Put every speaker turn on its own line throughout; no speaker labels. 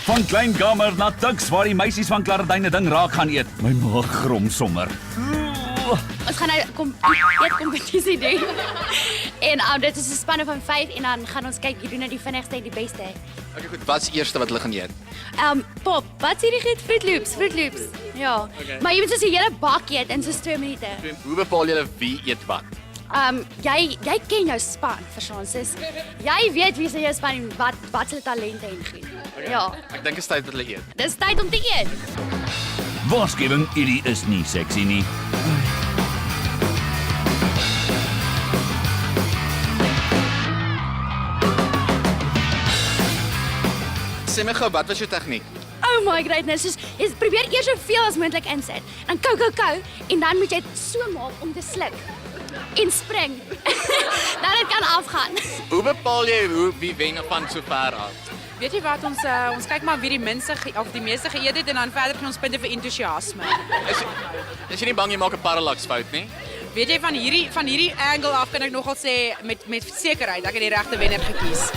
Van kleinkamer na tuks waar die meisies van Klaredyne ding raak gaan eet. My maag grom sommer.
Ons gaan nou eetkompetisie doen. En dit is 'n spanne van 5 en dan gaan ons kyk wie doen nou die vinnigste en die beste.
Okay, goed. Wat is die eerste wat hulle gaan eet?
Pop, wat sê jy goed? Fruit Loops. Ja.
Okay.
Maar jy moet soos 'n hele bak eet in soos 2 minute.
Hoe bepaal julle wie eet wat?
Jy ken jou span, verstaan sis. Jy weet wie se jou span en wat se talente en goed. Ja,
Ek dink dit is tyd dat hulle eet.
dis tyd om te eet.
Waarskuwing, hierdie is nie sexy nie.
Sê my gou, wat was jou tegniek?
Oh my goodness, jy probeer eers soveel as moontlik insit. Dan kou en dan moet jy dit so maak om te sluk en spring. Dan dit kan afgaan.
Hoe bepaal jy wie wen van so ver af?
Weet jy wat, ons kyk maar wie die minste of die meeste geëet het en dan verder gaan ons punte vir entoesiasme.
Is jy nie bang jy maak 'n parallax fout nie?
Weet jy van hierdie angle af kan ek nogal sê met sekerheid ek het die regte wenner gekies.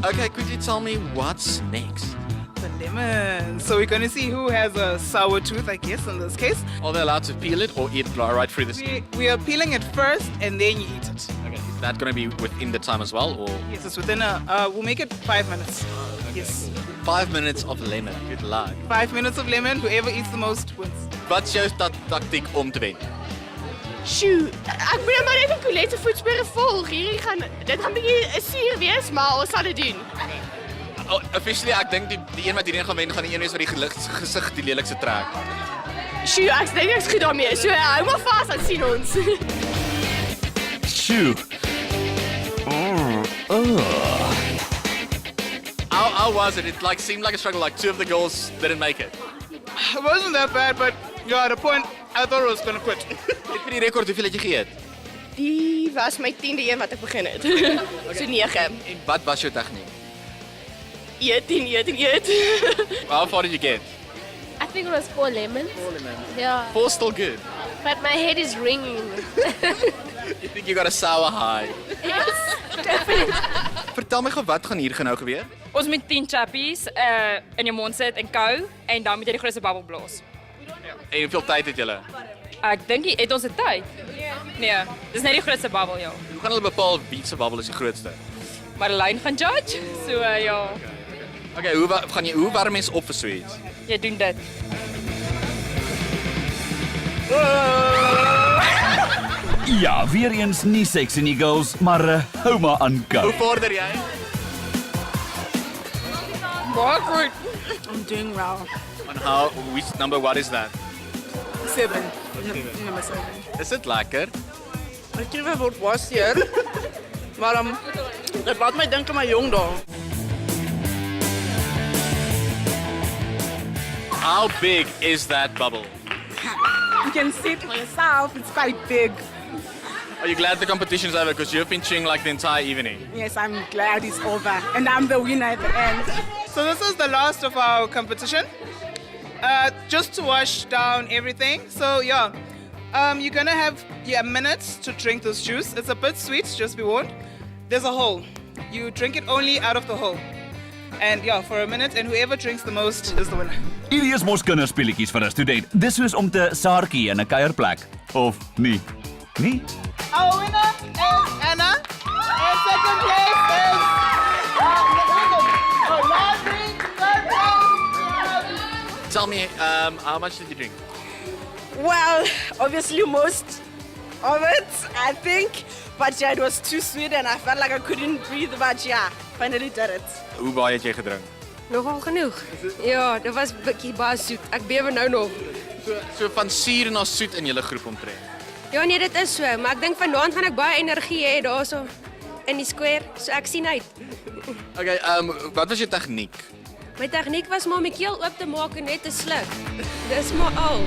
Okay, could you tell me what's next?
The lemon. So we're going to see who has a sour tooth, I guess, in this case.
Are they allowed to peel it or eat right through the skin?
We are peeling it first and then you eat it.
Okay, is that going to be within the time as well, or
Yes, it's within we'll make it 5 minutes. Yes.
5 minutes of lemon? Good luck.
5 minutes of lemon, whoever eats the most wins.
Wat's jou tactiek om te wen?
Sjoe, ek probeer maar net Colette se voetspore volg. Dit gaan 'n bietjie suur wees, maar ons sal dit doen.
Oh, officially, ek dink die een wat hierin gaan wen, gaan die een wees wat die gesig die lelikste trek.
Sjoe, ek dink ek's goed daarmee. So hou maar vas, dan sien ons.
Shoo.
How was it? It seemed like a struggle. Like 2 of the girls didn't make it.
It wasn't that bad, but yeah, at a point I thought I was going to quit.
Ek vir die rekord, hoeveel het jy geëet?
Die was my 10de een wat ek begin het. So 9.
En wat was jou tegniek?
Eet.
How far did you get?
I think it was 4 lemons.
4 lemons.
Yeah,
4 still good.
but my head is ringing.
You think you got a sour high?
Yes, definitely.
Vertel my gou, wat gaan hier nou gebeur?
Ons moet 10 chappies in jou mond sit en kou en dan moet jy die grootste babbel blaas.
En hoeveel tyd het julle?
Ek dink het ons 'n tyd. Nee, dis net die grootste babbel, ja.
Hoe gaan hulle bepaal wie se babbel is die grootste?
Marlene gaan judge. So ja,
Okay, hoe warm mens op vir so iets?
jy doen dit.
Ja, weer eens nie sexy nie girls, maar hou maar aan kou.
Hoe vorder jy?
Baie goed. I'm doing well.
On which number, what is that?
7. Number 7.
Is dit lekker?
Ek kreeg 'n woord was hier. Maar dit laat my dink aan my jong dae.
How big is that bubble?
You can see it for yourself. It's quite big.
Are you glad the competition is over? Because you've been chewing like the entire evening.
Yes, I'm glad it's over. And I'm the winner at the end. So this is the last of our competition. Just to wash down everything. So yeah, you're gonna have minutes to drink this juice. It's a bit sweet, just be warned. There's a hole. You drink it only out of the hole. And yeah, for a minute, and whoever drinks the most is the winner.
Hierdie is mos kinderspeletjies vir 'n student. Dis soos om te saartjie in 'n kuierplek. Of nie? Nie?
Our winner is Anna. And second place is Landry. Third place.
Tell me, how much did you drink?
Well, obviously most of it, I think. But yeah, it was too sweet and I felt like I couldn't breathe. But yeah, finally did it.
Hoe baie het jy gedrink?
Nogal genoeg. Ja, dit was bietjie baie soet. Ek bewe nou nog.
So van suur na soet in julle groep omtrent.
Ja nee, dit is so, maar ek dink vanaand gaan ek baie energie hê daarso in die square, so ek sien uit.
Okay, wat was jou tegniek?
My tegniek was maar my keel oop te maak en net te sluk. Dis maar al.